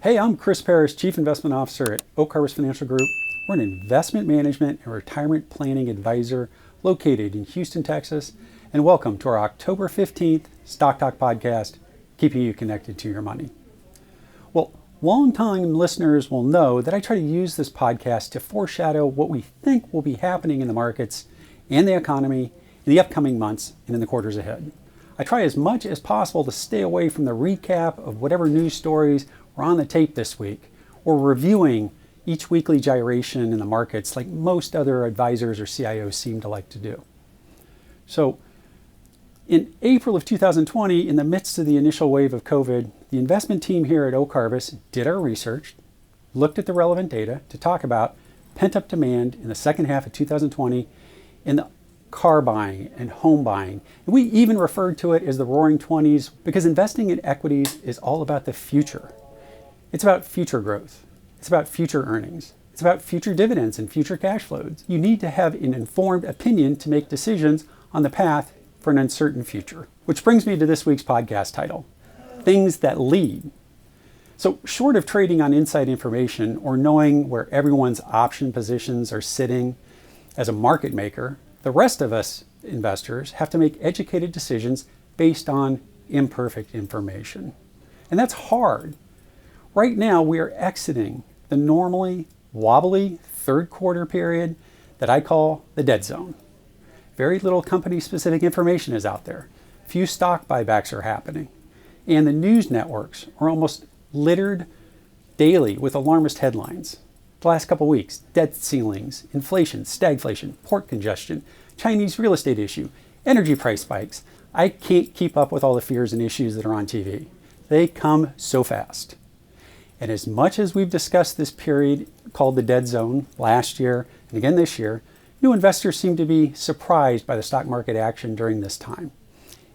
Hey, I'm Chris Perras, Chief Investment Officer at Oak Harvest Financial Group. We're an investment management and retirement planning advisor located in Houston, Texas. And welcome to our October 15th Stock Talk podcast, keeping you connected to your money. Well, long-time listeners will know that I try to use this podcast to foreshadow what we think will be happening in the markets and the economy in the upcoming months and in the quarters ahead. I try as much as possible to stay away from the recap of whatever news stories were on the tape this week, or reviewing each weekly gyration in the markets like most other advisors or CIOs seem to like to do. So in April of 2020, in the midst of the initial wave of COVID, the investment team here at Oak Harvest did our research, looked at the relevant data to talk about pent-up demand in the second half of 2020 in the car buying and home buying. And we even referred to it as the roaring 20s because investing in equities is all about the future. It's about future growth. It's about future earnings. It's about future dividends and future cash flows. You need to have an informed opinion to make decisions on the path for an uncertain future. Which brings me to this week's podcast title, Things That Lead. So short of trading on inside information or knowing where everyone's option positions are sitting as a market maker, the rest of us investors have to make educated decisions based on imperfect information. And that's hard. Right now, we are exiting the normally wobbly third quarter period that I call the dead zone. Very little company-specific information is out there. Few stock buybacks are happening. And the news networks are almost littered daily with alarmist headlines. The last couple weeks, debt ceilings, inflation, stagflation, port congestion, Chinese real estate issue, energy price spikes. I can't keep up with all the fears and issues that are on TV. They come so fast. And as much as we've discussed this period called the dead zone last year and again this year, new investors seem to be surprised by the stock market action during this time.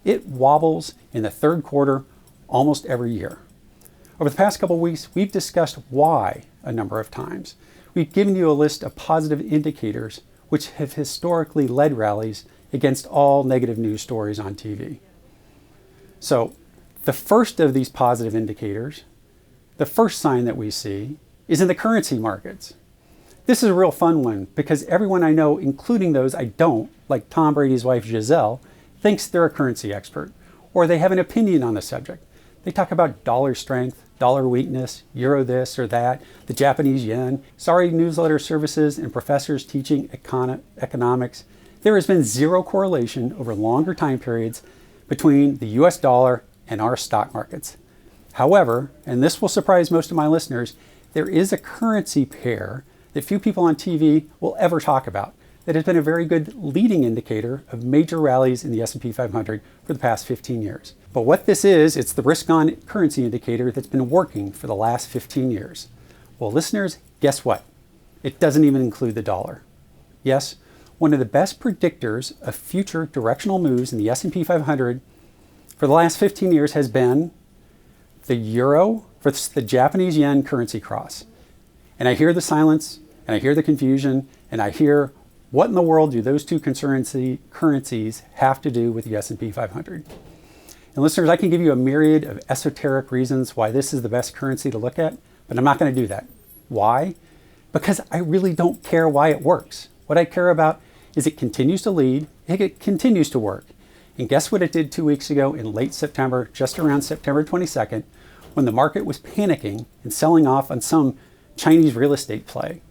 It wobbles in the third quarter almost every year. Over the past couple of weeks, we've discussed why a number of times. We've given you a list of positive indicators which have historically led rallies against all negative news stories on TV. So the first of these positive indicators, the first sign that we see, is in the currency markets. This is a real fun one because everyone I know, including those I don't, like Tom Brady's wife Giselle, thinks they're a currency expert, or they have an opinion on the subject. They talk about dollar strength, dollar weakness, euro this or that, the Japanese yen, sorry newsletter services and professors teaching economics. There has been zero correlation over longer time periods between the US dollar and our stock markets. However, and this will surprise most of my listeners, there is a currency pair that few people on TV will ever talk about that has been a very good leading indicator of major rallies in the S&P 500 for the past 15 years. But what this is, it's the risk-on currency indicator that's been working for the last 15 years. Well, listeners, guess what? It doesn't even include the dollar. Yes, one of the best predictors of future directional moves in the S&P 500 for the last 15 years has been the euro versus the Japanese yen currency cross. And I hear the silence, and I hear the confusion, and I hear, what in the world do those two currencies have to do with the S&P 500? And listeners, I can give you a myriad of esoteric reasons why this is the best currency to look at, but I'm not going to do that. Why? Because I really don't care why it works. What I care about is it continues to lead, it continues to work. And guess what it did 2 weeks ago in late September, just around September 22nd, when the market was panicking and selling off on some Chinese real estate play.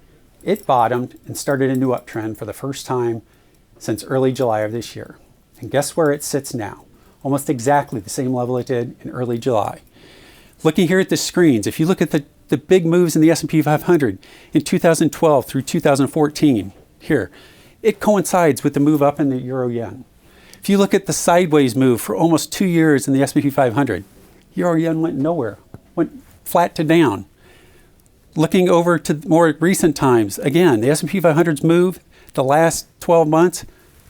It bottomed and started a new uptrend for the first time since early July of this year. And guess where it sits now? Almost exactly the same level it did in early July. Looking here at the screens, if you look at the big moves in the S&P 500 in 2012 through 2014, here, it coincides with the move up in the euro yen. If you look at the sideways move for almost 2 years in the S&P 500, euro yen went nowhere, went flat to down. Looking over to more recent times, again, the S&P 500's move the last 12 months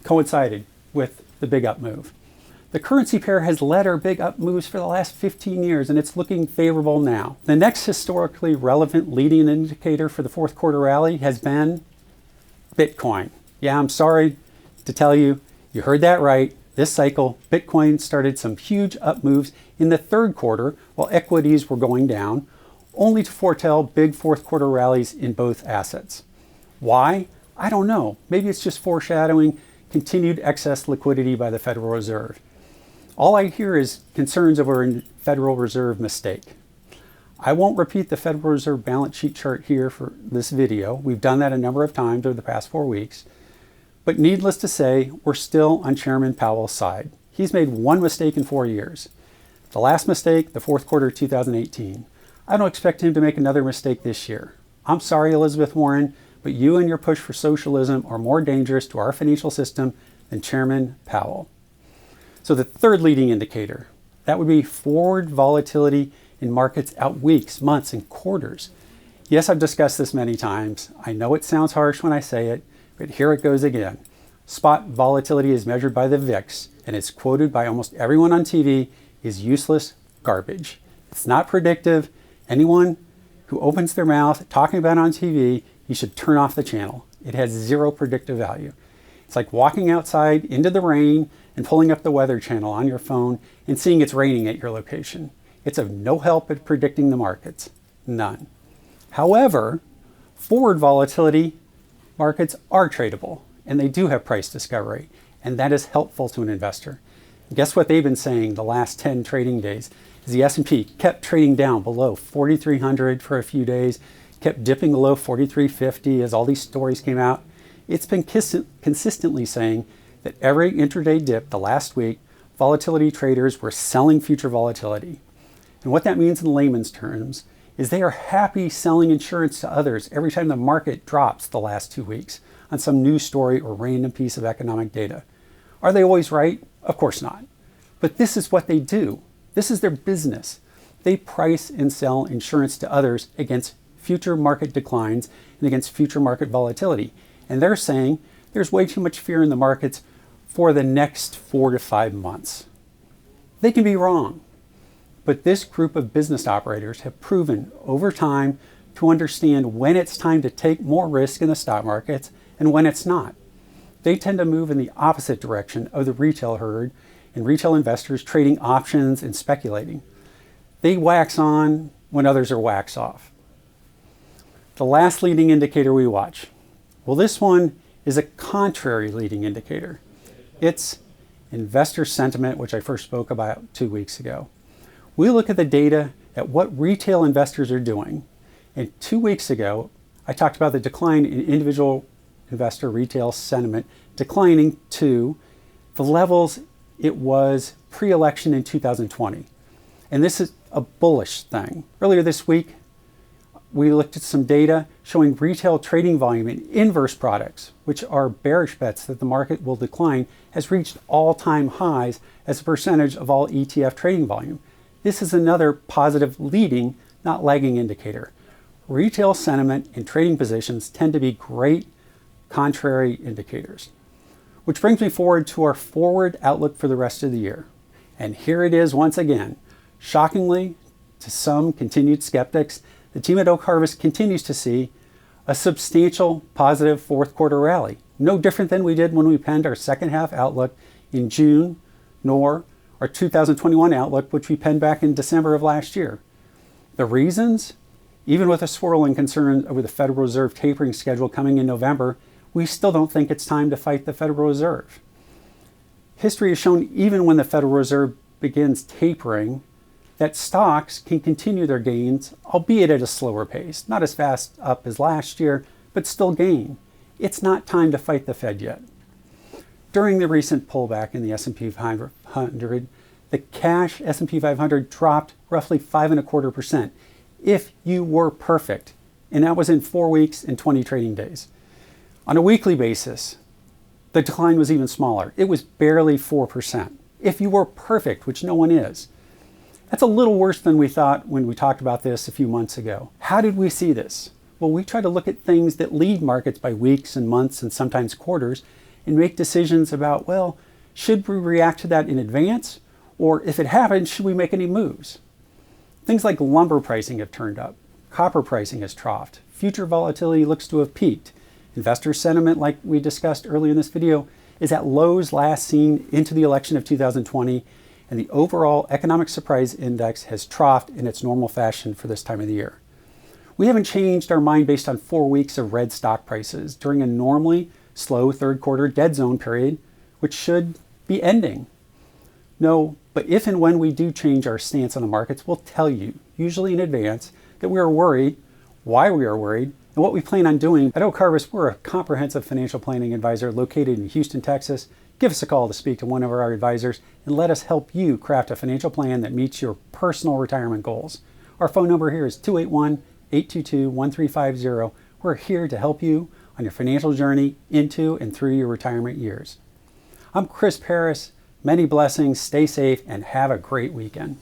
coincided with the big up move. The currency pair has led our big up moves for the last 15 years, and it's looking favorable now. The next historically relevant leading indicator for the fourth quarter rally has been Bitcoin. Yeah, I'm sorry to tell you, you heard that right. This cycle, Bitcoin started some huge up moves in the third quarter while equities were going down. only to foretell big fourth quarter rallies in both assets. Why? I don't know. Maybe it's just foreshadowing continued excess liquidity by the Federal Reserve. All I hear is concerns over a Federal Reserve mistake. I won't repeat the Federal Reserve balance sheet chart here for this video. We've done that a number of times over the past 4 weeks. But needless to say, we're still on Chairman Powell's side. He's made one mistake in 4 years. The last mistake, the fourth quarter of 2018. I don't expect him to make another mistake this year. I'm sorry, Elizabeth Warren, but you and your push for socialism are more dangerous to our financial system than Chairman Powell. So the third leading indicator, that would be forward volatility in markets out weeks, months, and quarters. Yes, I've discussed this many times. I know it sounds harsh when I say it, but here it goes again. Spot volatility is measured by the VIX, and it's quoted by almost everyone on TV is useless garbage. It's not predictive. Anyone who opens their mouth talking about it on TV, you should turn off the channel. It has zero predictive value. It's like walking outside into the rain and pulling up the weather channel on your phone and seeing it's raining at your location. It's of no help at predicting the markets. None. However, forward volatility markets are tradable, and they do have price discovery, and that is helpful to an investor. Guess what they've been saying the last 10 trading days? Is the S&P kept trading down below 4,300 for a few days, kept dipping below 4,350 as all these stories came out. It's been consistently saying that every intraday dip the last week, volatility traders were selling future volatility. And what that means in layman's terms is they are happy selling insurance to others every time the market drops the last 2 weeks on some news story or random piece of economic data. Are they always right? Of course not. But this is what they do. This is their business. They price and sell insurance to others against future market declines and against future market volatility. And they're saying there's way too much fear in the markets for the next 4 to 5 months. They can be wrong. But this group of business operators have proven over time to understand when it's time to take more risk in the stock markets and when it's not. They tend to move in the opposite direction of the retail herd and retail investors trading options and speculating. They wax on when others are wax off. The last leading indicator we watch. Well, this one is a contrary leading indicator. It's investor sentiment, which I first spoke about 2 weeks ago. We look at the data at what retail investors are doing. And 2 weeks ago, I talked about the decline in individual investor retail sentiment declining to the levels it was pre-election in 2020. And this is a bullish thing. Earlier this week, we looked at some data showing retail trading volume in inverse products, which are bearish bets that the market will decline, has reached all-time highs as a percentage of all ETF trading volume. This is another positive leading, not lagging indicator. Retail sentiment and trading positions tend to be great contrary indicators. Which brings me forward to our forward outlook for the rest of the year. And here it is once again. Shockingly, to some continued skeptics, the team at Oak Harvest continues to see a substantial positive fourth quarter rally. No different than we did when we penned our second half outlook in June, nor our 2021 outlook, which we penned back in December of last year. The reasons? Even with a swirling concern over the Federal Reserve tapering schedule coming in November, we still don't think it's time to fight the Federal Reserve. History has shown even when the Federal Reserve begins tapering, that stocks can continue their gains, albeit at a slower pace, not as fast up as last year, but still gain. It's not time to fight the Fed yet. During the recent pullback in the S&P 500, the cash S&P 500 dropped roughly 5.25%. If you were perfect, and that was in 4 weeks and 20 trading days. On a weekly basis, the decline was even smaller. It was barely 4%. If you were perfect, which no one is. That's a little worse than we thought when we talked about this a few months ago. How did we see this? Well, we try to look at things that lead markets by weeks and months and sometimes quarters and make decisions about, well, should we react to that in advance? Or if it happens, should we make any moves? Things like lumber pricing have turned up. Copper pricing has troughed. Future volatility looks to have peaked. Investor sentiment, like we discussed earlier in this video, is at lows last seen into the election of 2020, and the overall economic surprise index has troughed in its normal fashion for this time of the year. We haven't changed our mind based on 4 weeks of red stock prices during a normally slow third quarter dead zone period, which should be ending. No, but if and when we do change our stance on the markets, we'll tell you, usually in advance, that we are worried, why we are worried, and what we plan on doing. At Oak Harvest, we're a comprehensive financial planning advisor located in Houston, Texas. Give us a call to speak to one of our advisors and let us help you craft a financial plan that meets your personal retirement goals. Our phone number here is 281-822-1350. We're here to help you on your financial journey into and through your retirement years. I'm Chris Perras. Many blessings, stay safe, and have a great weekend.